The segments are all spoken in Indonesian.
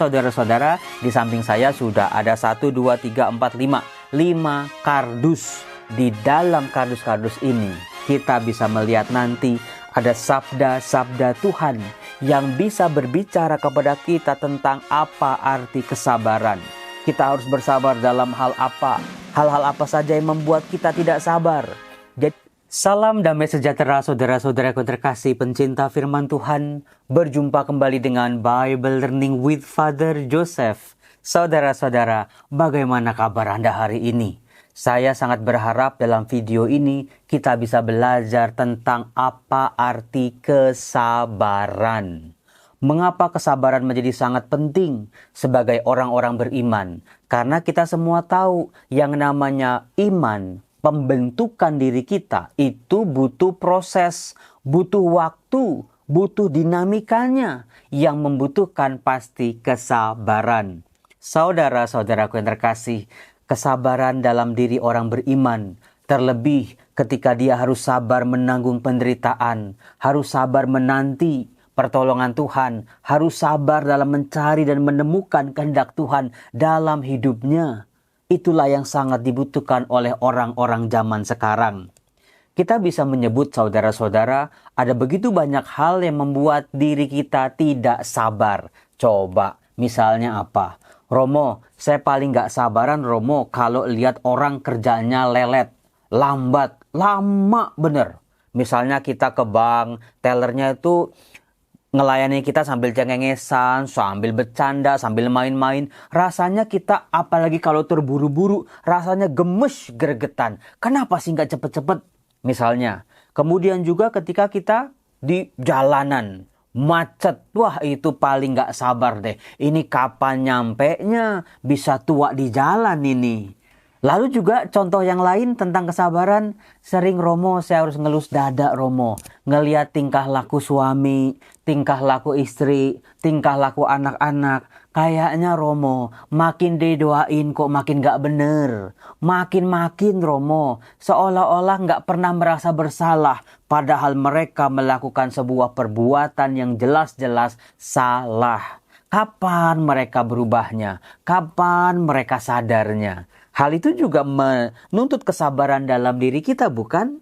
saudara-saudara, di samping saya sudah ada 1, 2, 3, 4, 5 kardus. Di dalam kardus-kardus ini kita bisa melihat nanti ada sabda-sabda Tuhan yang bisa berbicara kepada kita tentang apa arti kesabaran. Kita harus bersabar dalam hal apa? Hal-hal apa saja yang membuat kita tidak sabar? Jadi, salam damai sejahtera saudara-saudaraku terkasih pencinta firman Tuhan. Berjumpa kembali dengan Bible Learning with Father Joseph. Saudara-saudara, bagaimana kabar Anda hari ini? Saya sangat berharap dalam video ini kita bisa belajar tentang apa arti kesabaran. Mengapa kesabaran menjadi sangat penting sebagai orang-orang beriman? Karena kita semua tahu yang namanya iman, pembentukan diri kita itu butuh proses, butuh waktu, butuh dinamikanya yang membutuhkan pasti kesabaran. Saudara-saudaraku yang terkasih, kesabaran dalam diri orang beriman, terlebih ketika dia harus sabar menanggung penderitaan, harus sabar menanti pertolongan Tuhan, harus sabar dalam mencari dan menemukan kehendak Tuhan dalam hidupnya. Itulah yang sangat dibutuhkan oleh orang-orang zaman sekarang. Kita bisa menyebut saudara-saudara, ada begitu banyak hal yang membuat diri kita tidak sabar. Coba, misalnya apa? Romo, saya paling gak sabaran Romo kalau lihat orang kerjanya lelet, lambat, lama bener. Misalnya kita ke bank, tellernya itu ngelayani kita sambil cengengesan, sambil bercanda, sambil main-main. Rasanya kita, apalagi kalau terburu-buru, rasanya gemes gregetan. Kenapa sih nggak cepet-cepet? Misalnya. Kemudian juga ketika kita di jalanan, macet. Wah, itu paling nggak sabar deh. Ini kapan nyampenya? Bisa tua di jalan ini. Lalu juga contoh yang lain tentang kesabaran, sering Romo saya harus ngelus dada Romo. Ngeliat tingkah laku suami, tingkah laku istri, tingkah laku anak-anak. Kayaknya Romo makin didoain kok makin gak bener. Makin Romo seolah-olah gak pernah merasa bersalah. Padahal mereka melakukan sebuah perbuatan yang jelas-jelas salah. Kapan mereka berubahnya? Kapan mereka sadarnya? Hal itu juga menuntut kesabaran dalam diri kita, bukan?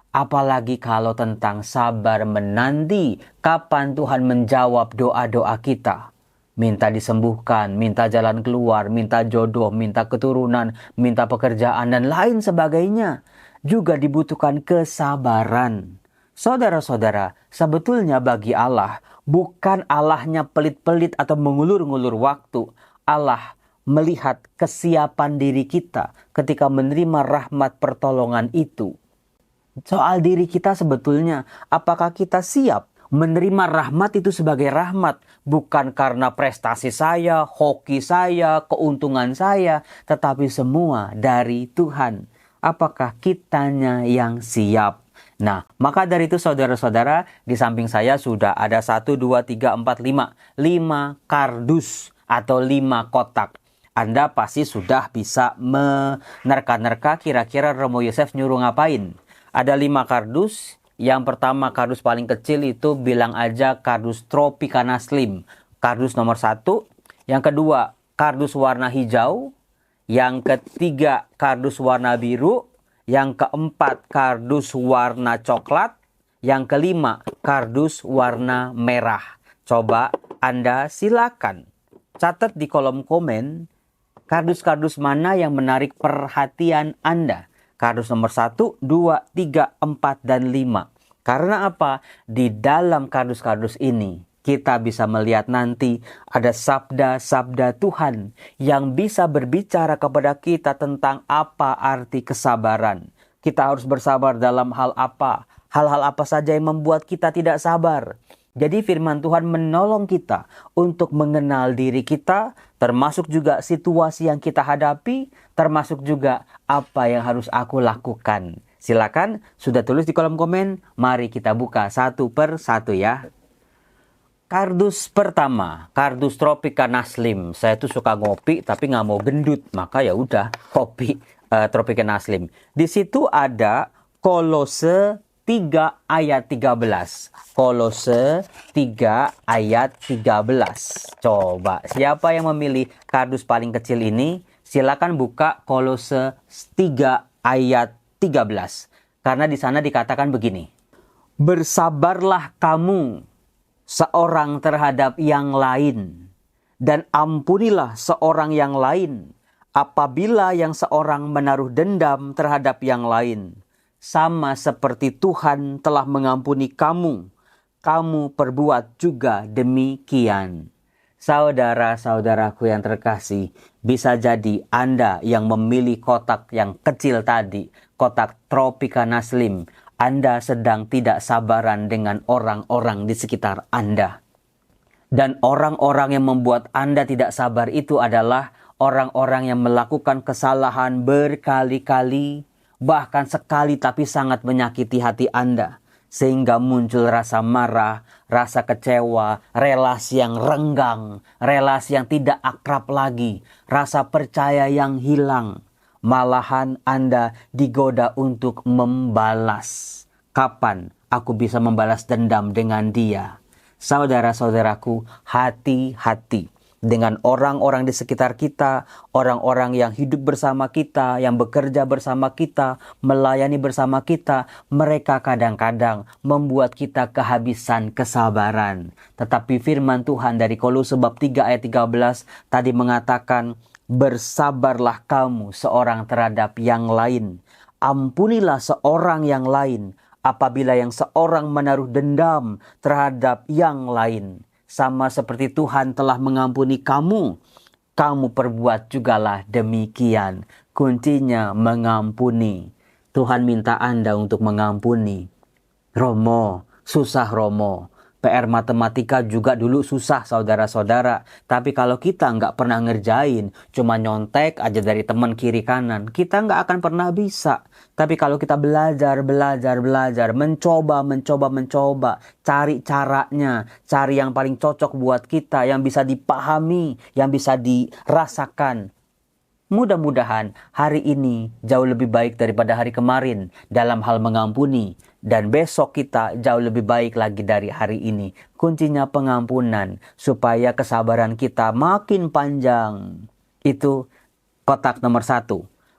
Apalagi kalau tentang sabar menanti kapan Tuhan menjawab doa-doa kita. Minta disembuhkan, minta jalan keluar, minta jodoh, minta keturunan, minta pekerjaan, dan lain sebagainya. Juga dibutuhkan kesabaran. Saudara-saudara, sebetulnya bagi Allah, bukan Allahnya pelit-pelit atau mengulur-ngulur waktu. Allah melihat kesiapan diri kita ketika menerima rahmat pertolongan itu. Soal diri kita sebetulnya, apakah kita siap menerima rahmat itu sebagai rahmat? Bukan karena prestasi saya, hoki saya, keuntungan saya, tetapi semua dari Tuhan. Apakah kitanya yang siap? Nah, maka dari itu saudara-saudara, di samping saya sudah ada 1, 2, 3, 4, 5 kardus atau 5 kotak. Anda pasti sudah bisa menerka-nerka kira-kira Romo Yosef nyuruh ngapain. Ada 5 kardus. Yang pertama kardus paling kecil itu bilang aja kardus Tropicana Slim. Kardus nomor 1. Yang kedua kardus warna hijau. Yang ketiga kardus warna biru. Yang keempat kardus warna coklat. Yang kelima kardus warna merah. Coba Anda silakan catat di kolom komen. Kardus-kardus mana yang menarik perhatian Anda? Kardus nomor 1, 2, 3, 4, dan 5. Karena apa? Di dalam kardus-kardus ini, kita bisa melihat nanti ada sabda-sabda Tuhan yang bisa berbicara kepada kita tentang apa arti kesabaran. Kita harus bersabar dalam hal apa? Hal-hal apa saja yang membuat kita tidak sabar? Jadi firman Tuhan menolong kita untuk mengenal diri kita, termasuk juga situasi yang kita hadapi, termasuk juga apa yang harus aku lakukan. Silakan, sudah tulis di kolom komen, mari kita buka satu per satu ya. Kardus pertama, kardus Tropicana Slim. Saya tuh suka ngopi tapi nggak mau gendut, maka ya udah kopi Tropicana Slim. Di situ ada Kolose 3 ayat 13. Kolose 3 ayat 13. Coba, siapa yang memilih kardus paling kecil ini? Silakan buka Kolose 3 ayat 13. Karena di sana dikatakan begini. Bersabarlah kamu seorang terhadap yang lain, dan ampunilah seorang yang lain apabila yang seorang menaruh dendam terhadap yang lain. Sama seperti Tuhan telah mengampuni kamu, kamu perbuat juga demikian. Saudara-saudaraku yang terkasih, bisa jadi Anda yang memilih kotak yang kecil tadi, kotak Tropika Slim, Anda sedang tidak sabaran dengan orang-orang di sekitar Anda. Dan orang-orang yang membuat Anda tidak sabar itu adalah orang-orang yang melakukan kesalahan berkali-kali, bahkan sekali tapi sangat menyakiti hati Anda. Sehingga muncul rasa marah, rasa kecewa, relasi yang renggang, relasi yang tidak akrab lagi, rasa percaya yang hilang. Malahan Anda digoda untuk membalas. Kapan aku bisa membalas dendam dengan dia? Saudara-saudaraku, hati-hati dengan orang-orang di sekitar kita, orang-orang yang hidup bersama kita, yang bekerja bersama kita, melayani bersama kita. Mereka kadang-kadang membuat kita kehabisan kesabaran. Tetapi firman Tuhan dari Kolose bab 3 ayat 13 tadi mengatakan, bersabarlah kamu seorang terhadap yang lain. Ampunilah seorang yang lain apabila yang seorang menaruh dendam terhadap yang lain. Sama seperti Tuhan telah mengampuni kamu, kamu perbuat jugalah demikian. Kuncinya mengampuni. Tuhan minta Anda untuk mengampuni. Romo, susah Romo. PR matematika juga dulu susah saudara-saudara. Tapi kalau kita nggak pernah ngerjain, cuma nyontek aja dari teman kiri kanan, kita nggak akan pernah bisa. Tapi kalau kita belajar, mencoba, cari caranya, cari yang paling cocok buat kita, yang bisa dipahami, yang bisa dirasakan. Mudah-mudahan hari ini jauh lebih baik daripada hari kemarin dalam hal mengampuni. Dan besok kita jauh lebih baik lagi dari hari ini. Kuncinya pengampunan supaya kesabaran kita makin panjang. Itu kotak nomor 1.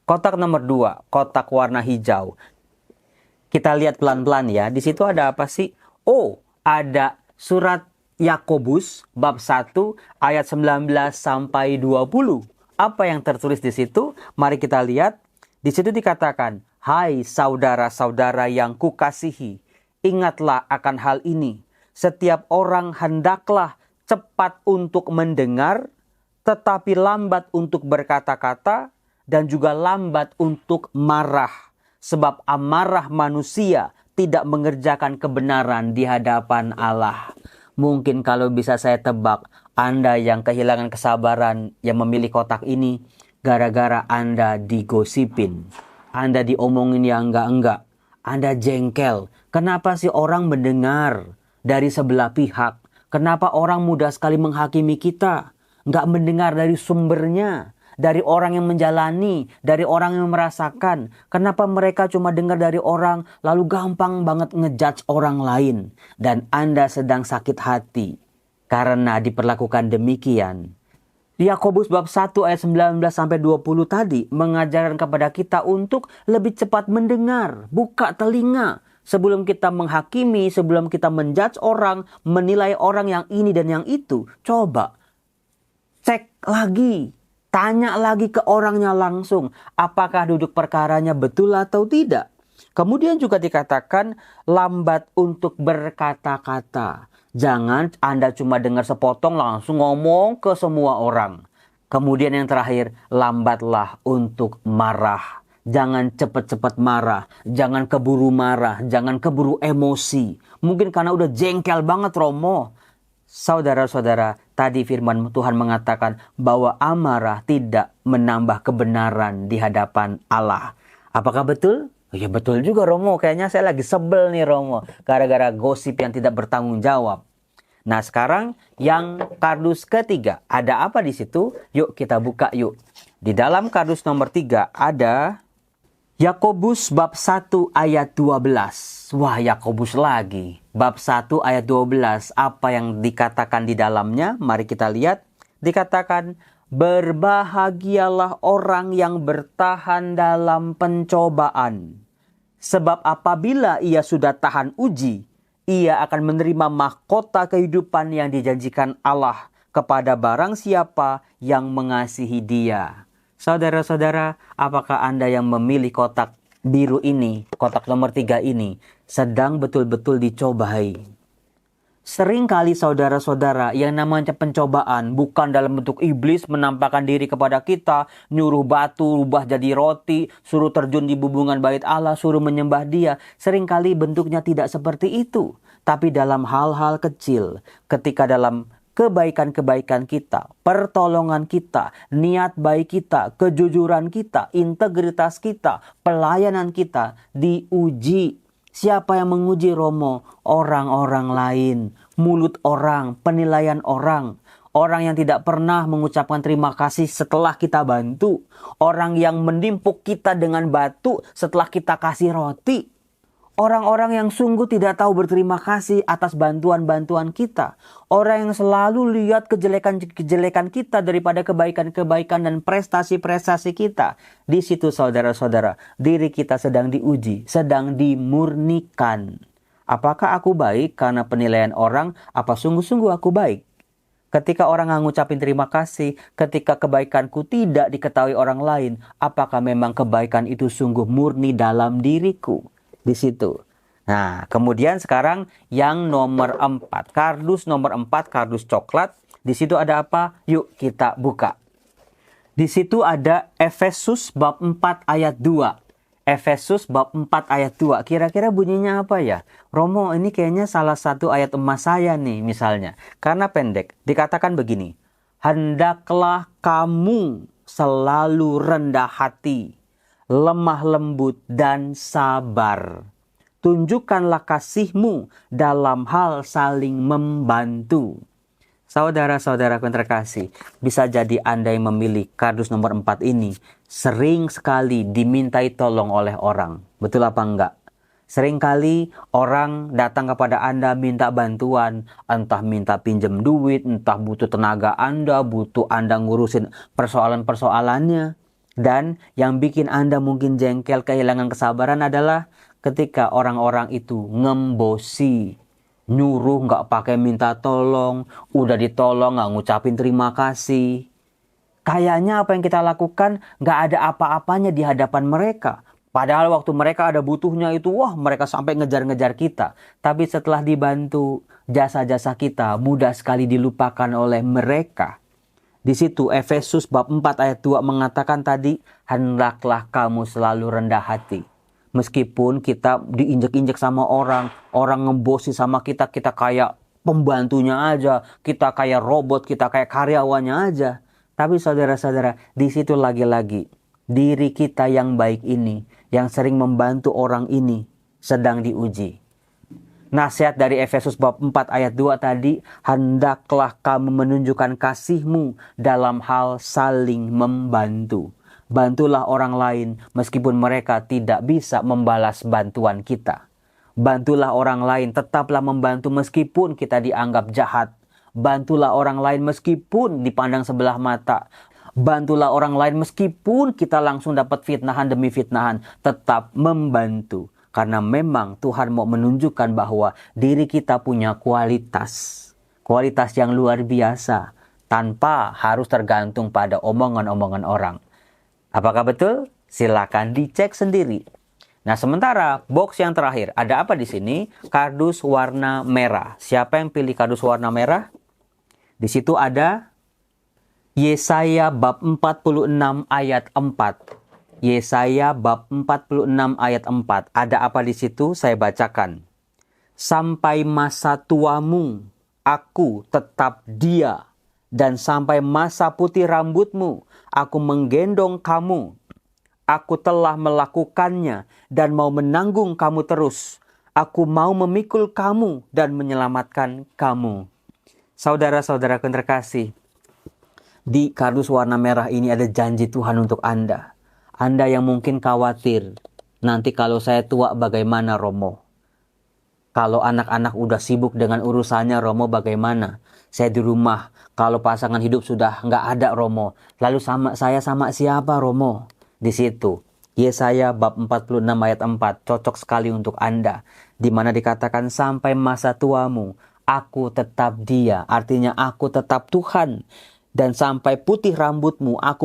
Kotak nomor 2, kotak warna hijau. Kita lihat pelan-pelan ya. Di situ ada apa sih? Oh, ada surat Yakobus bab 1 ayat 19 sampai 20. Apa yang tertulis di situ? Mari kita lihat. Di situ dikatakan, hai saudara-saudara yang kukasihi, ingatlah akan hal ini. Setiap orang hendaklah cepat untuk mendengar, tetapi lambat untuk berkata-kata, dan juga lambat untuk marah. Sebab amarah manusia tidak mengerjakan kebenaran di hadapan Allah. Mungkin kalau bisa saya tebak, Anda yang kehilangan kesabaran yang memilih kotak ini, gara-gara Anda digosipin. Anda diomongin yang enggak-enggak. Anda jengkel. Kenapa sih orang mendengar dari sebelah pihak? Kenapa orang mudah sekali menghakimi kita? Nggak mendengar dari sumbernya. Dari orang yang menjalani. Dari orang yang merasakan. Kenapa mereka cuma dengar dari orang lalu gampang banget ngejudge orang lain? Dan Anda sedang sakit hati karena diperlakukan demikian. Yakobus bab 1 ayat 19 sampai 20 tadi mengajarkan kepada kita untuk lebih cepat mendengar, buka telinga sebelum kita menghakimi, sebelum kita menjudge orang, menilai orang yang ini dan yang itu. Coba cek lagi, tanya lagi ke orangnya langsung, apakah duduk perkaranya betul atau tidak. Kemudian juga dikatakan lambat untuk berkata-kata. Jangan Anda cuma dengar sepotong langsung ngomong ke semua orang. Kemudian yang terakhir, lambatlah untuk marah. Jangan cepat-cepat marah. Jangan keburu marah. Jangan keburu emosi. Mungkin karena udah jengkel banget Romo. Saudara-saudara, tadi firman Tuhan mengatakan bahwa amarah tidak menambah kebenaran di hadapan Allah. Apakah betul? Ya betul juga Romo, kayaknya saya lagi sebel nih Romo, gara-gara gosip yang tidak bertanggung jawab. Nah sekarang yang kardus ketiga, ada apa di situ? Yuk kita buka yuk. Di dalam kardus nomor 3 ada Yakobus bab 1 ayat 12. Wah, Yakobus lagi. Bab 1 ayat 12. Apa yang dikatakan di dalamnya? Mari kita lihat. Dikatakan, berbahagialah orang yang bertahan dalam pencobaan. Sebab apabila ia sudah tahan uji, ia akan menerima mahkota kehidupan yang dijanjikan Allah kepada barang siapa yang mengasihi Dia. Saudara-saudara, apakah Anda yang memilih kotak biru ini, kotak nomor 3 ini, sedang betul-betul dicobai? Seringkali saudara-saudara, yang namanya pencobaan bukan dalam bentuk iblis menampakkan diri kepada kita, nyuruh batu rubah jadi roti, suruh terjun di bubungan bait Allah, suruh menyembah Dia. Seringkali bentuknya tidak seperti itu. Tapi dalam hal-hal kecil, ketika dalam kebaikan-kebaikan kita, pertolongan kita, niat baik kita, kejujuran kita, integritas kita, pelayanan kita diuji. Siapa yang menguji Romo? Orang-orang lain, mulut orang, penilaian orang. Orang yang tidak pernah mengucapkan terima kasih setelah kita bantu. Orang yang menimpuk kita dengan batu setelah kita kasih roti. Orang-orang yang sungguh tidak tahu berterima kasih atas bantuan-bantuan kita. Orang yang selalu lihat kejelekan-kejelekan kita daripada kebaikan-kebaikan dan prestasi-prestasi kita. Di situ saudara-saudara, diri kita sedang diuji, sedang dimurnikan. Apakah aku baik karena penilaian orang? Apa sungguh-sungguh aku baik? Ketika orang ngucapin terima kasih, ketika kebaikanku tidak diketahui orang lain, apakah memang kebaikan itu sungguh murni dalam diriku? Di situ. Nah, kemudian sekarang yang nomor 4. Kardus nomor 4, kardus coklat. Di situ ada apa? Yuk kita buka. Di situ ada Efesus bab 4 ayat 2. Efesus bab 4 ayat 2. Kira-kira bunyinya apa ya? Romo, ini kayaknya salah satu ayat emas saya nih misalnya. Karena pendek. Dikatakan begini. Hendaklah kamu selalu rendah hati, lemah lembut dan sabar. Tunjukkanlah kasihmu dalam hal saling membantu. Saudara-saudaraku yang terkasih, bisa jadi Anda yang memilih kardus nomor 4 ini sering sekali dimintai tolong oleh orang. Betul apa enggak? Seringkali orang datang kepada Anda minta bantuan, entah minta pinjam duit, entah butuh tenaga Anda, butuh Anda ngurusin persoalan-persoalannya. Dan yang bikin Anda mungkin jengkel, kehilangan kesabaran adalah ketika orang-orang itu ngembosi, nyuruh nggak pakai minta tolong, udah ditolong nggak ngucapin terima kasih. Kayaknya apa yang kita lakukan nggak ada apa-apanya di hadapan mereka. Padahal waktu mereka ada butuhnya itu, wah mereka sampai ngejar-ngejar kita. Tapi setelah dibantu, jasa-jasa kita mudah sekali dilupakan oleh mereka. Di situ Efesus bab 4 ayat 2 mengatakan tadi, hendaklah kamu selalu rendah hati. Meskipun kita diinjek-injek sama orang ngembosi sama kita, kita kayak pembantunya aja, kita kayak robot, kita kayak karyawannya aja. Tapi saudara-saudara, di situ lagi-lagi diri kita yang baik ini, yang sering membantu orang ini, sedang diuji. Nasihat dari Efesus bab 4 ayat 2 tadi, hendaklah kamu menunjukkan kasihmu dalam hal saling membantu. Bantulah orang lain meskipun mereka tidak bisa membalas bantuan kita. Bantulah orang lain, tetaplah membantu meskipun kita dianggap jahat. Bantulah orang lain meskipun dipandang sebelah mata. Bantulah orang lain meskipun kita langsung dapat fitnahan demi fitnahan. Tetap membantu. Karena memang Tuhan mau menunjukkan bahwa diri kita punya kualitas. Kualitas yang luar biasa. Tanpa harus tergantung pada omongan-omongan orang. Apakah betul? Silakan dicek sendiri. Nah, sementara box yang terakhir. Ada apa di sini? Kardus warna merah. Siapa yang pilih kardus warna merah? Di situ ada Yesaya bab 46 ayat 4. Yesaya bab 46 ayat 4. Ada apa di situ? Saya bacakan. Sampai masa tuamu, aku tetap dia. Dan sampai masa putih rambutmu, aku menggendong kamu. Aku telah melakukannya dan mau menanggung kamu terus. Aku mau memikul kamu dan menyelamatkan kamu. Saudara-saudara yang terkasih, di kardus warna merah ini ada janji Tuhan untuk Anda. Anda yang mungkin khawatir, Nanti kalau saya tua bagaimana Romo? Kalau anak-anak udah sibuk dengan urusannya Romo bagaimana? Saya di rumah, kalau pasangan hidup sudah nggak ada Romo. Lalu saya sama siapa Romo? Di situ, Yesaya bab 46 ayat 4 cocok sekali untuk Anda. Di mana dikatakan sampai masa tuamu, aku tetap Dia. Artinya aku tetap Tuhan. Dan sampai putih rambutmu, aku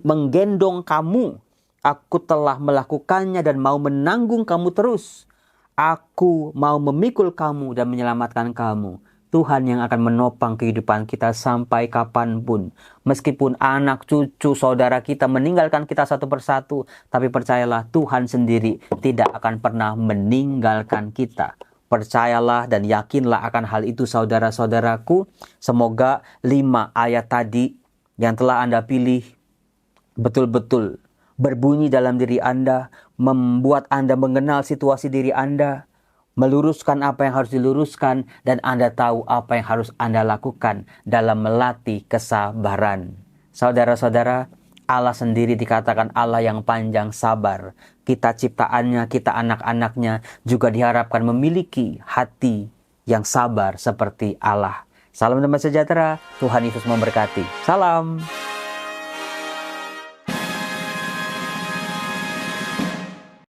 menggendong kamu. Aku telah melakukannya dan mau menanggung kamu terus. Aku mau memikul kamu dan menyelamatkan kamu. Tuhan yang akan menopang kehidupan kita sampai kapanpun. Meskipun anak, cucu, saudara kita meninggalkan kita satu persatu. Tapi percayalah Tuhan sendiri tidak akan pernah meninggalkan kita. Percayalah dan yakinlah akan hal itu saudara-saudaraku. Semoga 5 ayat tadi yang telah Anda pilih betul-betul berbunyi dalam diri Anda, membuat Anda mengenal situasi diri Anda, meluruskan apa yang harus diluruskan, dan Anda tahu apa yang harus Anda lakukan dalam melatih kesabaran. Saudara-saudara, Allah sendiri dikatakan Allah yang panjang sabar. Kita ciptaannya, kita anak-anaknya juga diharapkan memiliki hati yang sabar seperti Allah. Salam damai sejahtera, Tuhan Yesus memberkati. Salam.